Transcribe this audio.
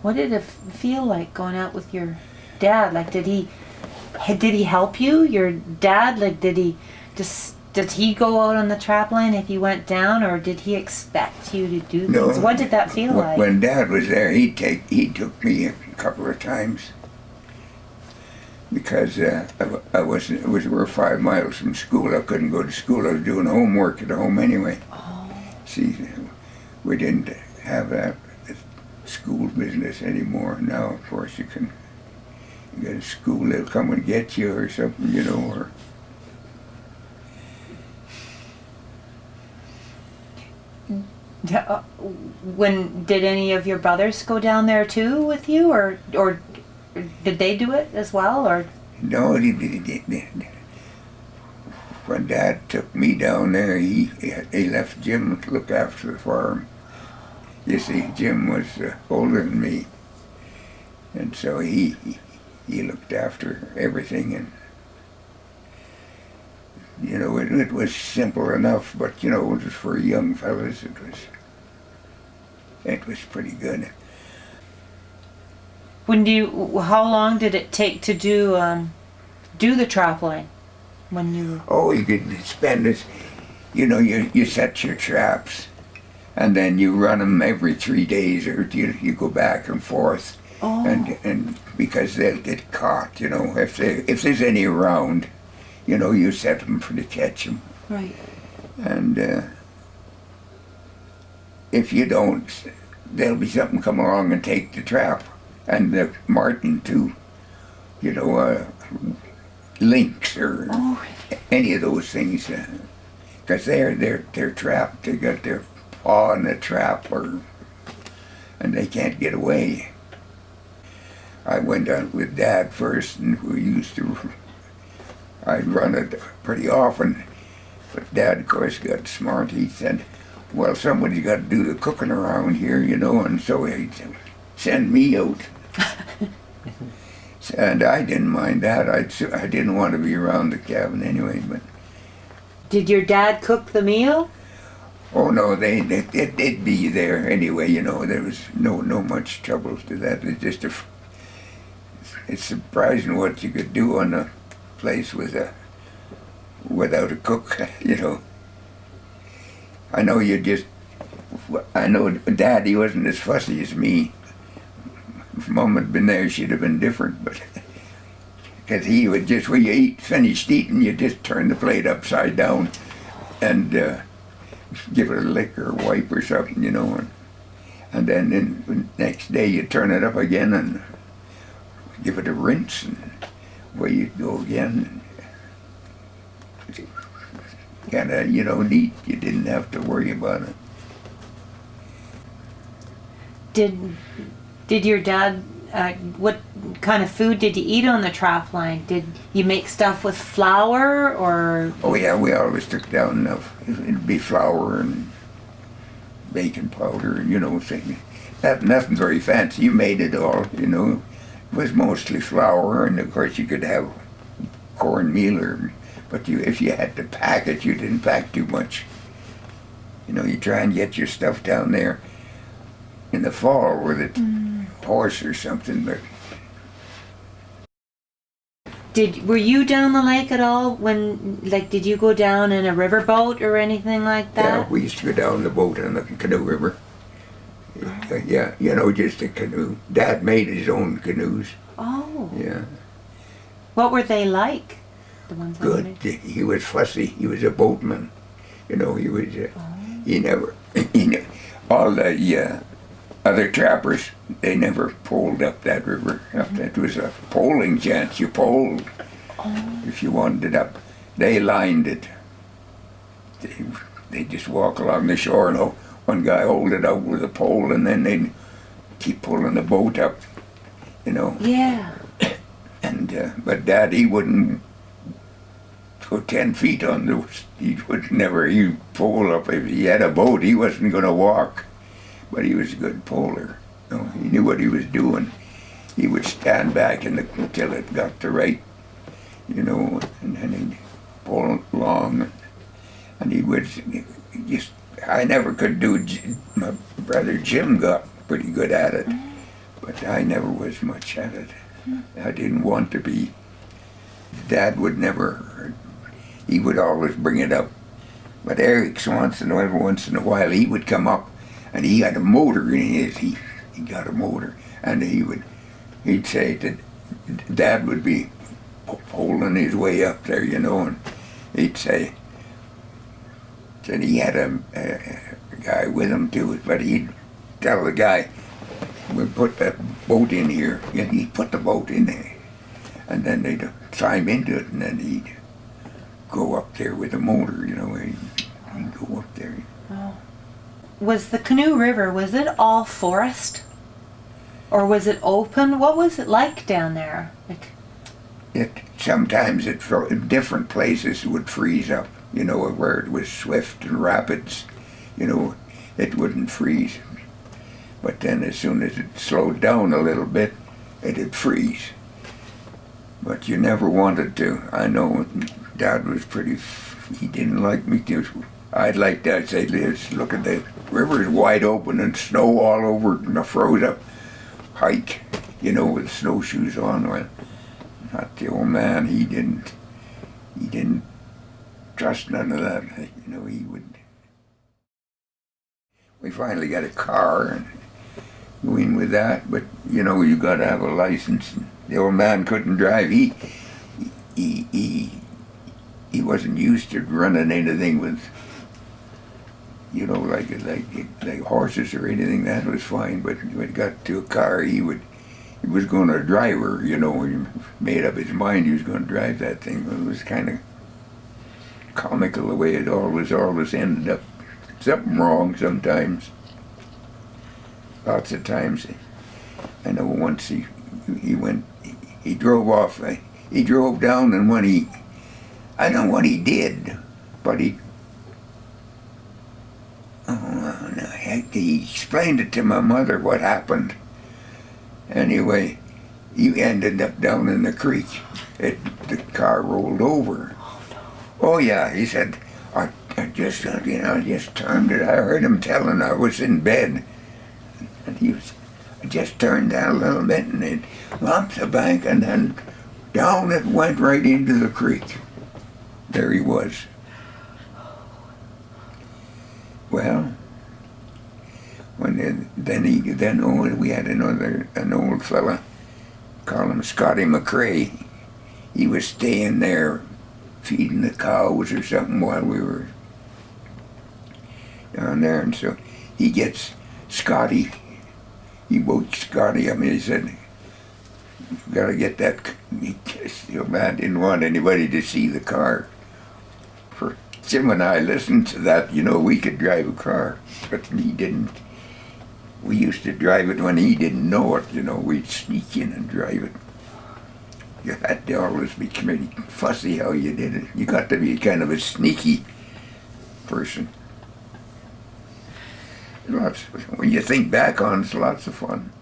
What did it feel like going out with your dad? Like, did he help you? Your dad, like, did he go out on the trap line if you went down, or did he expect you to do things? What did that feel like? When Dad was there, he took me a couple of times because we're 5 miles from school. I couldn't go to school. I was doing homework at home anyway. Oh. See, we didn't have that school business anymore. Now, of course, you go to school, they'll come and get you or something, you know, or... When did any of your brothers go down there too with you, or did they do it as well, or? No, when Dad took me down there, he left Jim to look after the farm. You see, Jim was older than me, and so he looked after everything, and you know, it was simple enough, but you know, it was for young fellas. It was pretty good. How long did it take to do the trap line? When you? Oh, you could spend it. You know, you set your traps, and then you run them every 3 days, or you go back and forth. Oh. And because they'll get caught, you know, if there's any around, you know, you set them for to catch them. Right. And if you don't, there'll be something come along and take the trap, and the marten too. You know, lynx or any of those things, because they're trapped. They got their paw in the trap, and they can't get away. I went out with Dad first, and I'd run it pretty often, but Dad, of course, got smart. He said, well, somebody's got to do the cooking around here, you know, and so he'd send me out. And I didn't mind that. I didn't want to be around the cabin anyway, but... Did your dad cook the meal? Oh, no, they'd be there anyway, you know. There was no much trouble to that. It's surprising what you could do on a place without a cook, you know. I know Dad, he wasn't as fussy as me. If Mom had been there, she'd have been different, but because he would just, when you finished eating, you just turn the plate upside down and give it a lick or a wipe or something, you know, and then the next day you turn it up again and give it a rinse, and away you go again. Kind of, you know, neat. You didn't have to worry about it. Did your dad, what kind of food did you eat on the trap line? Did you make stuff with flour, or? Oh yeah, we always took down enough. It'd be flour and baking powder, you know, things. Nothing very fancy. You made it all, you know. It was mostly flour, and of course you could have cornmeal, but if you had to pack it, you didn't pack too much. You know, you try and get your stuff down there in the fall with a horse or something. But were you down the lake at all? Did you go down in a riverboat or anything like that? Yeah, we used to go down the boat on the Canoe River. Yeah, you know, just a canoe. Dad made his own canoes. Oh. Yeah. What were they like? The ones good. He was fussy. He was a boatman. You know, he was. He never. All the other trappers, they never poled up that river. That was a poling chance. You poled if you wanted it up. They lined it. They just walk along the shore, and one guy hold it out with a pole, and then they'd keep pulling the boat up. You know. Yeah. And but Dad, he wouldn't go 10 feet on those. He'd pole up. If he had a boat, he wasn't going to walk. But he was a good poler. You know, he knew what he was doing. He would stand back until it got to right, you know, and then he'd pull along. And he would just, I never could do, my brother Jim got pretty good at it. But But I never was much at it. I didn't want to be. Dad would never, he would always bring it up. But Eric's every once in a while, he would come up and he had a motor in his, he got a motor. And he'd say that Dad would be holding his way up there, you know, and he'd say that he had a guy with him too, but he'd tell the guy, we'll put that boat in here. And he'd put the boat in there. And then they'd climb into it, and then he'd go up there with the motor, you know, he'd go up there. Oh. Was the Canoe River, was it all forest? Or was it open? What was it like down there? Sometimes different places would freeze up, you know, where it was swift and rapids, you know, it wouldn't freeze. But then as soon as it slowed down a little bit, it'd freeze. But you never wanted to. I know Dad was he didn't like me to. I'd like to, I'd say, Liz, look at the river's wide open and snow all over and a froze up hike, you know, with snowshoes on. Well, not the old man, he didn't trust none of that, you know, he would. We finally got a car and go in with that, but you know, you got to have a license. The old man couldn't drive. He wasn't used to running anything with, you know, like horses or anything. That was fine. But when it got to a car, he was going to drive her. You know, he made up his mind he was going to drive that thing. It was kind of comical the way it always ended up. Something wrong sometimes. Lots of times. I know once he drove off. He drove down, and when I don't know what he did, but he explained it to my mother what happened. Anyway, he ended up down in the creek. The car rolled over. Oh yeah, he said, I just turned it. I heard him telling I was in bed. And I just turned down a little bit and it bumped the bank and then down it went right into the creek. There he was. Well, then we had an old fella, call him Scotty McRae. He was staying there feeding the cows or something while we were down there, and so he gets Scotty. He woke Scotty up and he said, "You gotta get that." The man didn't want anybody to see the car. For Jim and I listened to that, you know, we could drive a car, but he didn't. We used to drive it when he didn't know it, you know. We'd sneak in and drive it. You had to always be pretty fussy how you did it. You got to be kind of a sneaky person. When you think back on it, it's lots of fun.